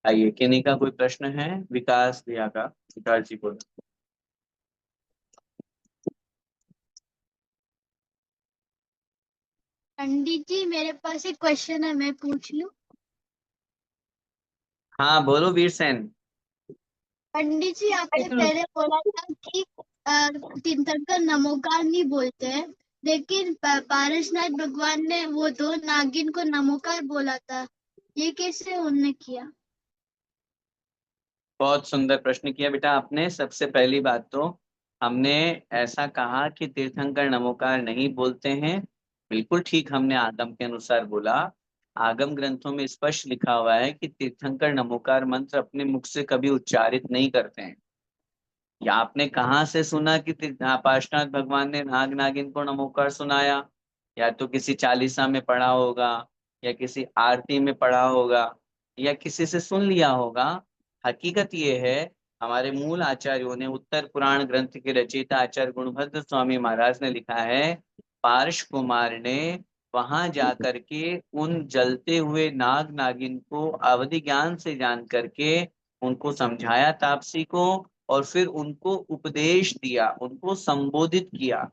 आइए, किन्हीं का कोई प्रश्न है? विकास भैया का, विकास जी बोलो। पंडित जी मेरे पास एक क्वेश्चन है, मैं पूछ लूं? हाँ बोलो वीर सेन। पंडित जी आपने पहले बोला था कि तीर्थंकर नमोकार नहीं बोलते हैं, लेकिन पारसनाथ भगवान ने वो दो नागिन को नमोकार बोला था, ये कैसे उन्होंने किया? बहुत सुंदर प्रश्न किया बेटा आपने। सबसे पहली बात तो हमने ऐसा कहा कि तीर्थंकर नमोकार नहीं बोलते हैं, बिल्कुल ठीक हमने आगम के अनुसार बोला। आगम ग्रंथों में स्पष्ट लिखा हुआ है कि तीर्थंकर नमोकार मंत्र अपने मुख से कभी उच्चारित नहीं करते हैं। या आपने कहाँ से सुना कि पार्श्वनाथ भगवान ने नाग नागिन को नमोकार सुनाया? या तो किसी चालीसा में पढ़ा होगा, या किसी आरती में पढ़ा होगा, या किसी से सुन लिया होगा। हकीकत ये है, हमारे मूल आचार्यों ने, उत्तर पुराण ग्रंथ के रचयिता आचार्य गुणभद्र स्वामी महाराज ने लिखा है, पार्श कुमार ने वहां जाकर के उन जलते हुए नाग नागिन को अवधि ज्ञान से जान करके उनको समझाया तापसी को, और फिर उनको उपदेश दिया, उनको संबोधित किया।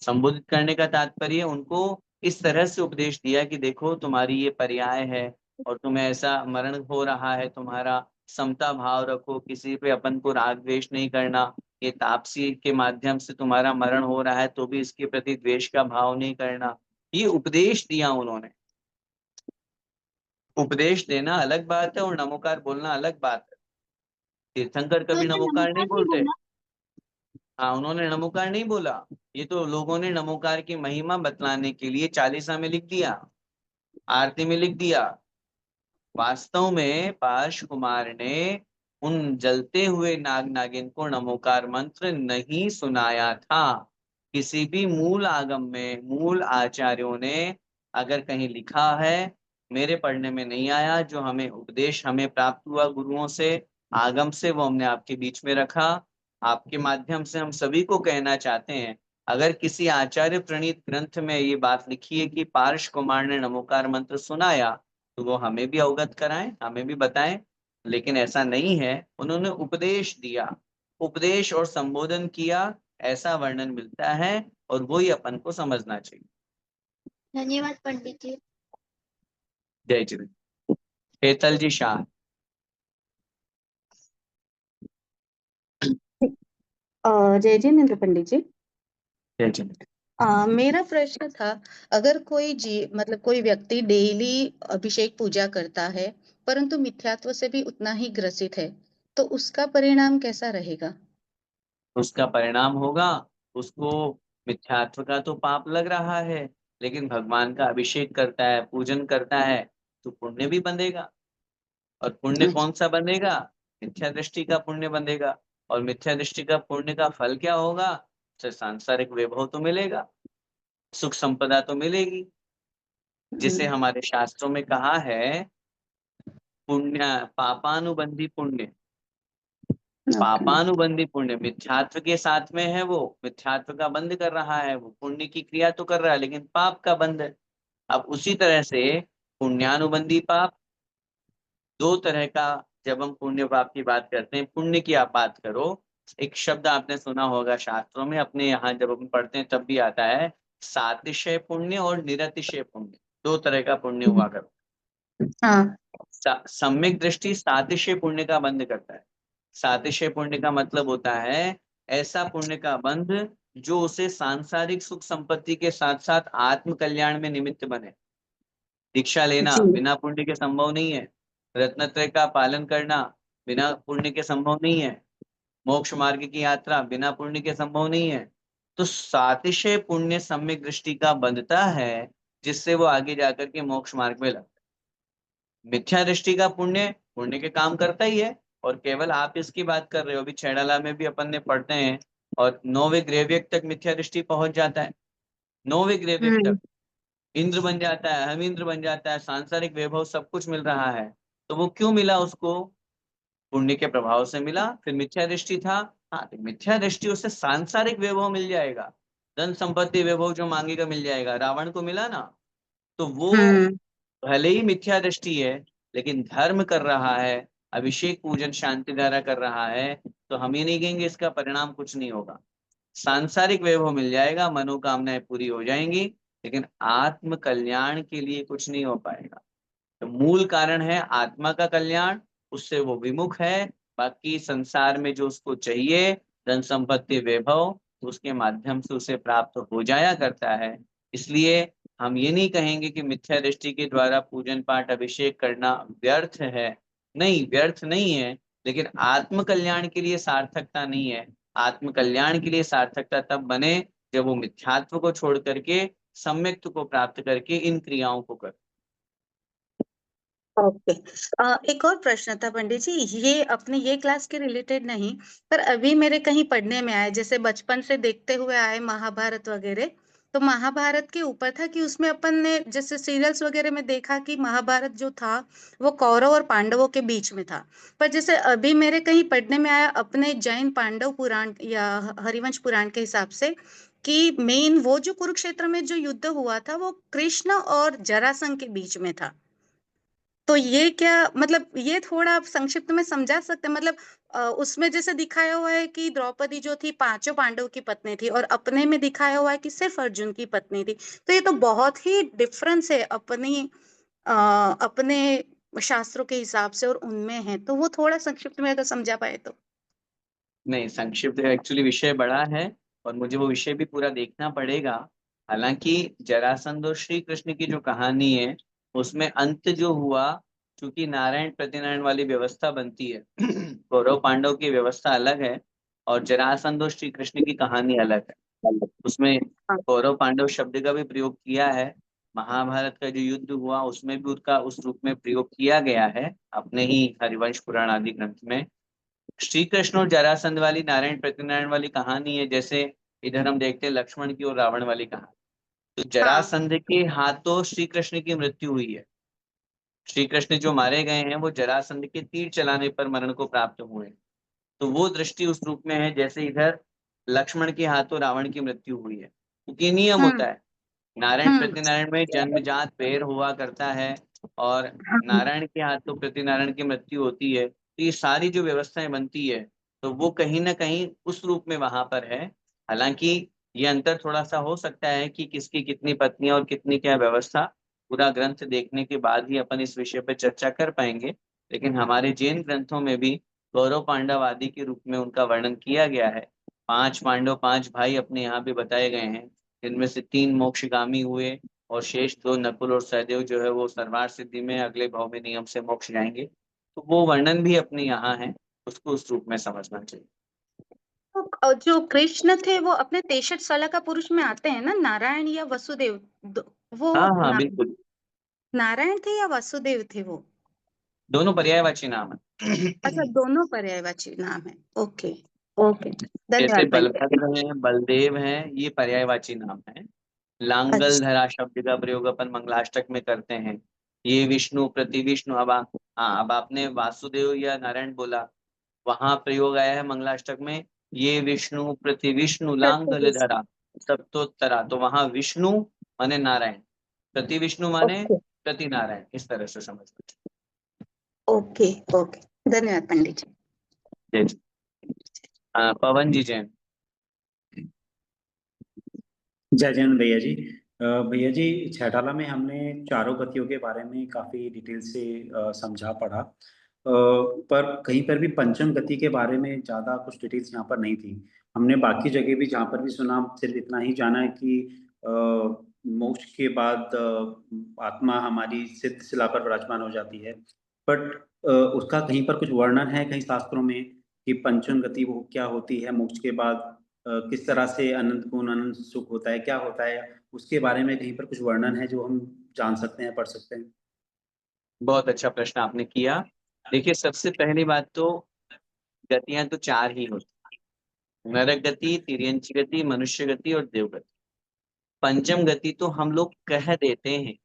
संबोधित करने का तात्पर्य उनको इस तरह से उपदेश दिया कि देखो तुम्हारी ये पर्याय है, और तुम्हें ऐसा मरण हो रहा है, तुम्हारा समता भाव रखो, किसी पे अपन को राग द्वेष नहीं करना। ये तापसी के माध्यम से तुम्हारा मरण हो रहा है तो भी इसके प्रति द्वेष का भाव नहीं करना। ये उपदेश दिया उन्होंने। उपदेश देना अलग बात है और नमोकार बोलना अलग बात है। तीर्थंकर तो कभी उन्होंने नमोकार नहीं नमोकार नहीं बोलते। बोला? हाँ, उन्होंने नमोकार नहीं बोला। ये तो लोगों ने नमोकार की महिमा बतलाने के लिए चालीसा में लिख दिया, आरती में लिख दिया। वास्तव में पार्श कुमार ने उन जलते हुए नाग नागिन को नमोकार मंत्र नहीं सुनाया था। किसी भी मूल आगम में मूल आचार्यों ने अगर कहीं लिखा है, मेरे पढ़ने में नहीं आया, जो हमें उपदेश हमें प्राप्त हुआ गुरुओं से, आगम से, वो हमने आपके बीच में रखा। आपके माध्यम से हम सभी को कहना चाहते हैं, अगर किसी आचार्य प्रणीत ग्रंथ में ये बात लिखी है कि पार्श कुमार ने नमोकार मंत्र सुनाया, तो वो हमें भी अवगत कराएं, हमें भी बताएं। लेकिन ऐसा नहीं है, उन्होंने उपदेश दिया, उपदेश और संबोधन किया, ऐसा वर्णन मिलता है, और वो ही अपन को समझना चाहिए। धन्यवाद पंडित जी। जय श्री हेतल जी शाह। जय जिनेन्द्र पंडित जी। जय श्री। मेरा प्रश्न था, अगर कोई मतलब कोई व्यक्ति डेली अभिषेक पूजा करता है परंतु मिथ्यात्व से भी उतना ही ग्रसित है, तो उसका परिणाम कैसा रहेगा? उसका परिणाम होगा, उसको मिथ्यात्व का तो पाप लग रहा है, लेकिन भगवान का अभिषेक करता है, पूजन करता है, तो पुण्य भी बंधेगा। और पुण्य कौन सा बंधेगा? मिथ्या दृष्टि का पुण्य बंधेगा। और मिथ्या दृष्टि का पुण्य का फल क्या होगा? उसे सांसारिक वैभव तो मिलेगा, सुख संपदा तो मिलेगी। जिसे हमारे शास्त्रों में कहा है, पुण्य पापानुबंधी पुण्य, पापानुबंधी पुण्य मिथ्यात्व के साथ में है, वो मिथ्यात्व का बंध कर रहा है, वो पुण्य की क्रिया तो कर रहा है लेकिन पाप का बंध है। अब उसी तरह से पुण्यानुबंधी पाप, दो तरह का। जब हम पुण्य पाप की बात करते हैं, पुण्य की आप बात करो, एक शब्द आपने सुना होगा शास्त्रों में, अपने यहाँ जब हम पढ़ते हैं तब भी आता है, सातिशय पुण्य और निरतिशय पुण्य, दो तरह का पुण्य हुआ करो। हाँ। सम्यक दृष्टि सातिशय पुण्य का बंध करता है। सातिशय पुण्य का मतलब होता है ऐसा पुण्य का बंध जो उसे सांसारिक सुख संपत्ति के साथ साथ आत्म कल्याण में निमित्त बने। दीक्षा लेना जी। बिना पुण्य के संभव नहीं है। रत्नत्रय का पालन करना बिना पुण्य के संभव नहीं है। मोक्ष मार्ग की यात्रा बिना पुण्य के संभव नहीं है। तो सातिशय पुण्य सम्यक दृष्टि का बंधता है, जिससे वो आगे जाकर के मोक्ष मार्ग में लगता है। मिथ्या दृष्टि का पुण्य पुण्य के काम करता ही है, और केवल आप इसकी बात कर रहे हो, अभी छैडाला में भी अपन ने पढ़ते हैं, और 9वें ग्रेवियक तक मिथ्या दृष्टि पहुंच जाता है। 9वें ग्रेवियक तक इंद्र बन जाता है, हम इंद्र बन जाता है, सांसारिक वैभव सब कुछ मिल रहा है। तो वो क्यों मिला उसको? पुण्य के प्रभाव से मिला। फिर मिथ्या दृष्टि था, हाँ, तो मिथ्या दृष्टि उससे सांसारिक वैभव मिल जाएगा, धन संपत्ति वैभव जो मांगेगा मिल जाएगा। रावण को मिला ना, तो वो भले ही मिथ्या दृष्टि है लेकिन धर्म कर रहा है, अभिषेक पूजन शांति धारा कर रहा है, तो हम ये नहीं कहेंगे इसका परिणाम कुछ नहीं होगा। सांसारिक वैभव मिल जाएगा, मनोकामनाएं पूरी हो जाएंगी, लेकिन आत्म कल्याण के लिए कुछ नहीं हो पाएगा। तो मूल कारण है आत्मा का कल्याण, उससे वो विमुख है। बाकी संसार में जो उसको चाहिए, धन संपत्ति वैभव, तो उसके माध्यम से उसे प्राप्त हो जाया करता है। इसलिए हम ये नहीं कहेंगे कि मिथ्या दृष्टि के द्वारा पूजन पाठ अभिषेक करना व्यर्थ है। नहीं, व्यर्थ नहीं है, लेकिन आत्म कल्याण के लिए सार्थकता नहीं है। आत्म कल्याण के लिए सार्थकता तब बने जब वो मिथ्यात्व को छोड़ करके सम्यक्त्व को प्राप्त करके इन क्रियाओं को करे। ओके। एक और प्रश्न था पंडित जी, ये अपने ये क्लास के रिलेटेड नहीं, पर अभी मेरे कहीं पढ़ने में आया, जैसे बचपन से देखते हुए आए महाभारत वगैरह, तो महाभारत के ऊपर था कि उसमें अपन ने जैसे सीरियल्स वगैरह में देखा कि महाभारत जो था वो कौरव और पांडवों के बीच में था। पर जैसे अभी मेरे कहीं पढ़ने में आया अपने जैन पांडव पुराण या हरिवंश पुराण के हिसाब से कि मेन वो जो कुरुक्षेत्र में जो युद्ध हुआ था वो कृष्ण और जरासंध के बीच में था। तो ये क्या मतलब, ये थोड़ा आप संक्षिप्त में समझा सकते हैं? मतलब उसमें जैसे दिखाया हुआ है कि द्रौपदी जो थी पांचों पांडव की पत्नी थी और अपने में दिखाया हुआ है कि सिर्फ अर्जुन की पत्नी थी। तो ये तो बहुत ही डिफरेंस है अपने शास्त्रों के हिसाब से और उनमें है, तो वो थोड़ा संक्षिप्त में अगर समझा पाए तो। नहीं, संक्षिप्त एक्चुअली विषय बड़ा है और मुझे वो विषय भी पूरा देखना पड़ेगा। हालांकि जरासंध और श्री कृष्ण की जो कहानी है उसमें अंत जो हुआ, चूंकि नारायण प्रतिनारायण वाली व्यवस्था बनती है कौरव पांडव की व्यवस्था अलग है और जरासंध और श्री कृष्ण की कहानी अलग है। उसमें हाँ। कौरव पांडव शब्द का भी प्रयोग किया है। महाभारत का जो युद्ध हुआ उसमें भी उसका उस रूप में प्रयोग किया गया है अपने ही हरिवंश पुराण आदि ग्रंथ में। श्री कृष्ण और जरासंध वाली नारायण प्रतिनारायण वाली कहानी है, जैसे इधर हम देखते हैं लक्ष्मण की और रावण वाली कहानी। तो हाँ। जरासंध के हाथों श्री कृष्ण की मृत्यु हुई है। श्री कृष्ण जो मारे गए हैं वो जरासंध के तीर चलाने पर मरण को प्राप्त हुए हैं। तो वो दृष्टि उस रूप में है जैसे इधर लक्ष्मण के हाथों रावण की मृत्यु हुई है, क्योंकि नियम हम्म। होता है नारायण हम्म। प्रतिनारायण में जन्मजात पैर हुआ करता है और हाँ। नारायण के हाथों प्रतिनारायण की मृत्यु होती है। तो ये सारी जो व्यवस्थाएं बनती है तो वो कहीं ना कहीं उस रूप में वहां पर है। हालांकि ये अंतर थोड़ा सा हो सकता है कि किसकी कितनी पत्नियां और कितनी क्या व्यवस्था, पूरा ग्रंथ देखने के बाद ही अपन इस विषय पर चर्चा कर पाएंगे। लेकिन हमारे जैन ग्रंथों में भी कौरव पांडव आदि के रूप में उनका वर्णन किया गया है। 5 पांडव 5 भाई अपने यहाँ भी बताए गए हैं, जिनमें से 3 मोक्षगामी हुए और शेष 2 नकुल और सहदेव जो है वो सर्वार सिद्धि में अगले भाव में नियम से मोक्ष जाएंगे। तो वो वर्णन भी अपने यहाँ है, उसको उस रूप में समझना चाहिए। तो जो कृष्ण थे वो अपने 63 साल का पुरुष में आते हैं ना, नारायण या वसुदेव? वो हाँ हाँ बिल्कुल, नारायण थे या वासुदेव थे वो? दोनों पर्यायवाची नाम है। अच्छा, दोनों पर्यायवाची नाम है। ओके। ओके, जैसे धन्यवाद पंडित। बलभद्र हैं, बलदेव हैं, ये पर्यायवाची नाम है। लांगल अच्छा। धरा शब्द का प्रयोग अपन मंगलाष्टक में करते हैं। ये विष्णु प्रति विष्णु, हाँ, अब आपने वासुदेव या नारायण बोला, वहां प्रयोग आया है मंगलाष्टक में, ये विष्णु प्रति विष्णु लांगल धरा सप्तोत्तरा। तो वहां विष्णु माने नारायण, प्रति विष्णु माने ओके। प्रति नारायण, इस तरह से समझना। ओके। ओके, धन्यवाद पंडित जी। जय जी। पवन जी जैन। जय जैन भैया जी। भैया जी, छैठाला में हमने चारों गतियों के बारे में काफी डिटेल से समझा पढ़ा, पर कहीं पर भी पंचम गति के बारे में ज्यादा कुछ डिटेल्स यहाँ पर नहीं थी। हमने बाकी जगह भी जहाँ पर भी सुना सिर्फ इतना ही जाना है कि मोक्ष के बाद आत्मा हमारी सिद्ध शिला पर विराजमान हो जाती है। बट उसका कहीं पर कुछ वर्णन है कहीं शास्त्रों में कि पंचम गति वो क्या होती है, मोक्ष के बाद किस तरह से अनंत गुण अनंत सुख होता है, क्या होता है, उसके बारे में कहीं पर कुछ वर्णन है जो हम जान सकते हैं, पढ़ सकते हैं? बहुत अच्छा प्रश्न आपने किया। देखिए, सबसे पहली बात तो गतियां तो 4 ही होती, नरक गति, तिर्यंच गति, मनुष्य गति और देव गति। पंचम गति तो हम लोग कह देते हैं।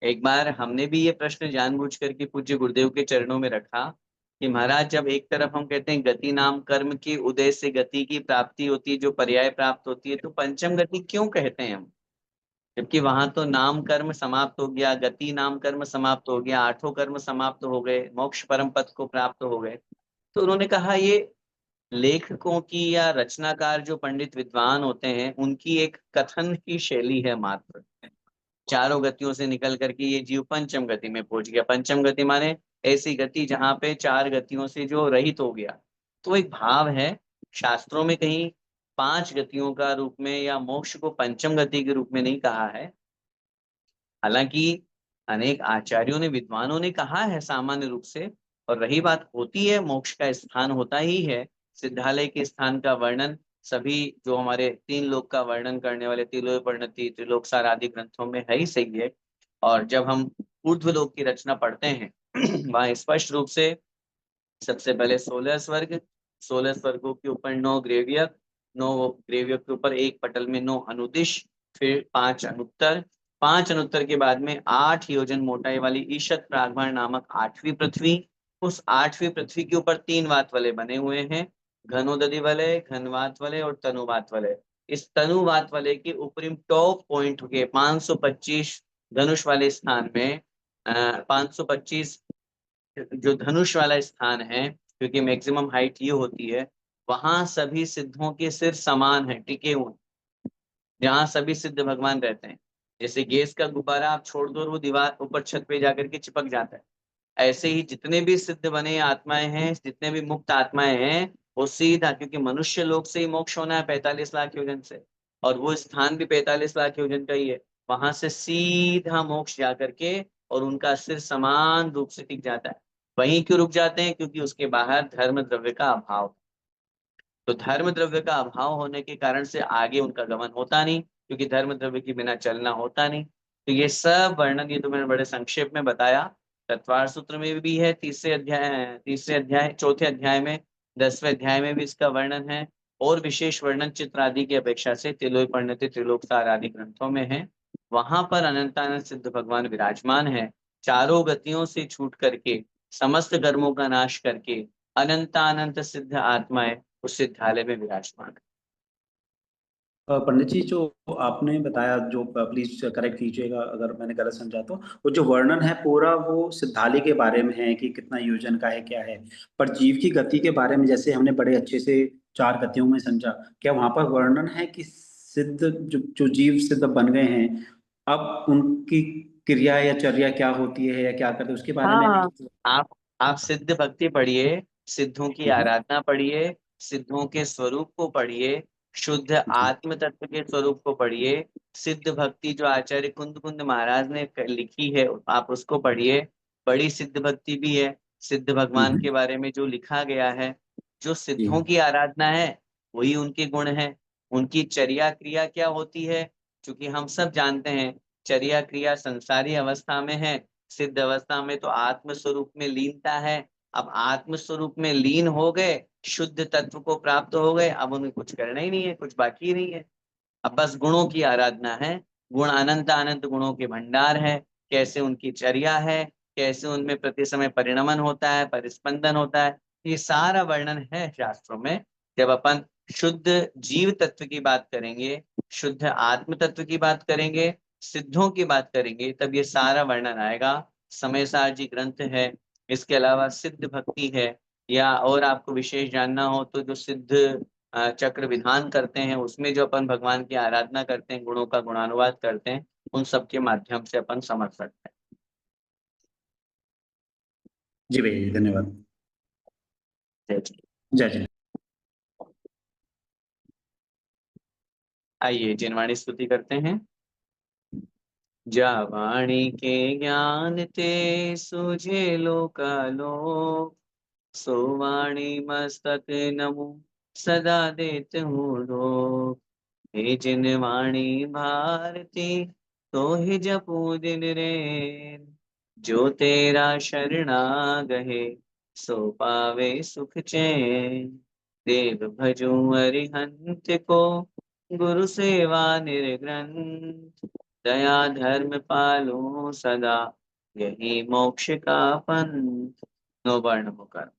एक बार हमने भी ये प्रश्न जानबूझ करके पूज्य गुरुदेव के चरणों में रखा कि महाराज, जब एक तरफ हम कहते हैं गति नाम कर्म की उदय से गति की प्राप्ति होती है, जो पर्याय प्राप्त होती है, तो पंचम गति क्यों कहते हैं हम? जबकि वहां तो नाम कर्म समाप्त हो गया, गति नाम कर्म समाप्त हो गया, आठों कर्म समाप्त हो गए, मोक्ष परम पद को प्राप्त हो गए। तो उन्होंने कहा ये लेखकों की या रचनाकार जो पंडित विद्वान होते हैं उनकी एक कथन की शैली है मात्र। चारों गतियों से निकल करके ये जीव पंचम गति में पहुंच गया। पंचम गति माने ऐसी गति जहां पे चार गतियों से जो रहित हो गया। तो एक भाव है, शास्त्रों में कहीं पांच गतियों का रूप में या मोक्ष को पंचम गति के रूप में नहीं कहा है। हालांकि अनेक आचार्यों ने, विद्वानों ने कहा है सामान्य रूप से। और रही बात होती है, मोक्ष का स्थान होता ही है। सिद्धालय के स्थान का वर्णन सभी जो हमारे तीन लोक का वर्णन करने वाले तिलोपरिणति, त्रिलोकसार आदि ग्रंथों में है ही सही है। और जब हम ऊर्ध्वलोक की रचना पढ़ते हैं वहां स्पष्ट रूप से सबसे पहले 16 स्वर्ग, 16 स्वर्गों के ऊपर 9 ग्रेवियक, 9 ग्रेवियक के ऊपर एक पटल में 9 अनुदिश, फिर 5 अनुत्तर, 5 अनुत्तर के बाद में 8 योजन मोटाई वाली ईशत प्रागभार नामक 8वीं पृथ्वी। उस 8वीं पृथ्वी के ऊपर 3 वात वलय बने हुए हैं, घनोदधि वलय, घनवात वलय और तनुवात वलय। इस तनुवात वलय के ऊपरी टॉप पॉइंट के 525 धनुष वाले स्थान में 525 जो धनुष वाला स्थान है, क्योंकि मैक्सिमम हाइट ये होती है, वहां सभी सिद्धों के सिर समान है, टिके हुए, जहाँ सभी सिद्ध भगवान रहते हैं। जैसे गैस का गुब्बारा आप छोड़ दो और वो दीवार ऊपर छत पे जाकर के चिपक जाता है, ऐसे ही जितने भी सिद्ध बने आत्माएं हैं, जितने भी मुक्त आत्माएं हैं, वो सीधा, क्योंकि मनुष्य लोक से ही मोक्ष होना है 45 लाख योजन से, और वो स्थान भी 45 लाख योजन का ही है, वहां से सीधा मोक्ष जाकर के और उनका सिर समान रूप से टिक जाता है। वहीं क्यों रुक जाते हैं? क्योंकि उसके बाहर धर्म द्रव्य का अभाव। तो धर्म द्रव्य का अभाव होने के कारण से आगे उनका गमन होता नहीं, क्योंकि धर्म द्रव्य के बिना चलना होता नहीं। तो ये सब वर्णन, ये तो मैंने बड़े संक्षेप में बताया। तत्वार सूत्र में भी है, तीसरे अध्याय चौथे अध्याय में, 10वें अध्याय में भी इसका वर्णन है। और विशेष वर्णन चित्र आदि की अपेक्षा से तिलोपरिणति, त्रिलोकसार आदि ग्रंथों में है। वहां पर अनंतानंद सिद्ध भगवान विराजमान है, चारों गतियों से छूट करके, समस्त कर्मों का नाश करके अनंतानंत सिद्ध आत्माएं उस सिद्धालय में विराजमान है। पंडित जी, जो आपने बताया, जो प्लीज करेक्ट कीजिएगा अगर मैंने गलत समझा तो, वो जो वर्णन है पूरा वो सिद्धालय के बारे में है कि कितना योजन का है, क्या है। पर जीव की गति के बारे में जैसे हमने बड़े अच्छे से चार गतियों में समझा, क्या वहां पर वर्णन है कि सिद्ध जो जो जीव सिद्ध बन गए हैं, अब उनकी क्रिया या चर्या क्या होती है या क्या करते हैं उसके बारे में भी? हाँ, आप सिद्ध भक्ति पढ़िए, सिद्धों की हम्म, आराधना पढ़िए, सिद्धों के स्वरूप को पढ़िए, शुद्ध जी आत्म तत्व के स्वरूप को पढ़िए। सिद्ध भक्ति जो आचार्य कुंद कुंद महाराज ने लिखी है, आप उसको पढ़िए। बड़ी सिद्ध भक्ति भी है, सिद्ध भगवान हम्म, के बारे में जो लिखा गया है। जो जी सिद्धों की आराधना है वही उनके गुण है। उनकी चर्या क्रिया क्या होती है? क्योंकि हम सब जानते हैं चर्या क्रिया संसारी अवस्था में है, सिद्ध अवस्था में तो आत्म स्वरूप में लीनता है। अब आत्म स्वरूप में लीन हो गए, शुद्ध तत्व को प्राप्त हो गए, अब उन्हें कुछ करना ही नहीं है, कुछ बाकी नहीं है। अब बस गुणों की आराधना है। गुण अनंत अनंत गुणों के भंडार है, कैसे उनकी चर्या है, कैसे उनमें प्रति समय परिणमन होता है, परिस्पंदन होता है, ये सारा वर्णन है शास्त्रों में। जब अपन शुद्ध जीव तत्व की बात करेंगे, शुद्ध आत्म तत्व की बात करेंगे, सिद्धों की बात करेंगे, तब ये सारा वर्णन आएगा। समय सार जी ग्रंथ है, इसके अलावा सिद्ध भक्ति है, या और आपको विशेष जानना हो तो जो सिद्ध चक्र विधान करते हैं, उसमें जो अपन भगवान की आराधना करते हैं, गुणों का गुणानुवाद करते हैं, उन सब के माध्यम से अपन समझ सकते हैं। जी भैया जी, धन्यवाद। जय जी। जय जय। आइए जिनवाणी स्तुति करते हैं। जा वाणी के ज्ञान ते सुझे लोकालोक, सो वाणी मस्तक नमो सदा देत हूँ लोक। हे जिन वाणी भारती, तो ही जपू दिन रैन, जो तेरा शरणा गहे, सो पावे सुख चैन। देव भजू अरिहंत को, गुरु सेवा निर्ग्रंथ, दया धर्म पालो सदा, यही मोक्ष का पंथ। नो वर्ण मुकर।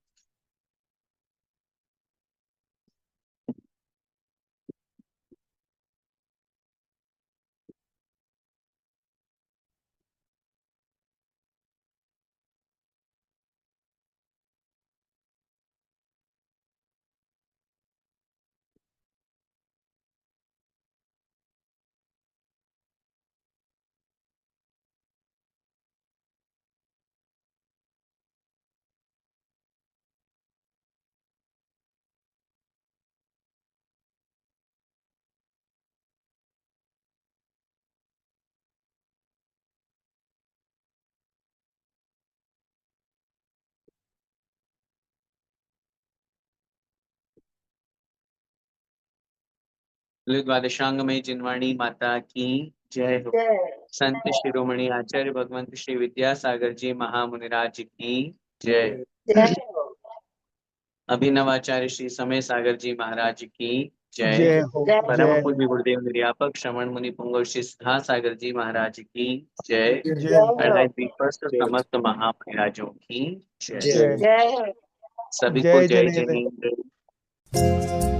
द्वादशांगमयी जिनवाणी माता की जय हो। संत शिरोमणि आचार्य भगवंत श्री विद्यासागर जी महामुनिराज की जय। अभिनवाचार्य श्री समय सागर जी महाराज की जय। परम पूज्य गुरुदेव निर्यापक श्रवण मुनि पुंगव श्री सुधा सागर जी महाराज की जय। अढ़ाई दीपस्थ समस्त महामुनिराजों की जय। सभी को जय जय हिंद।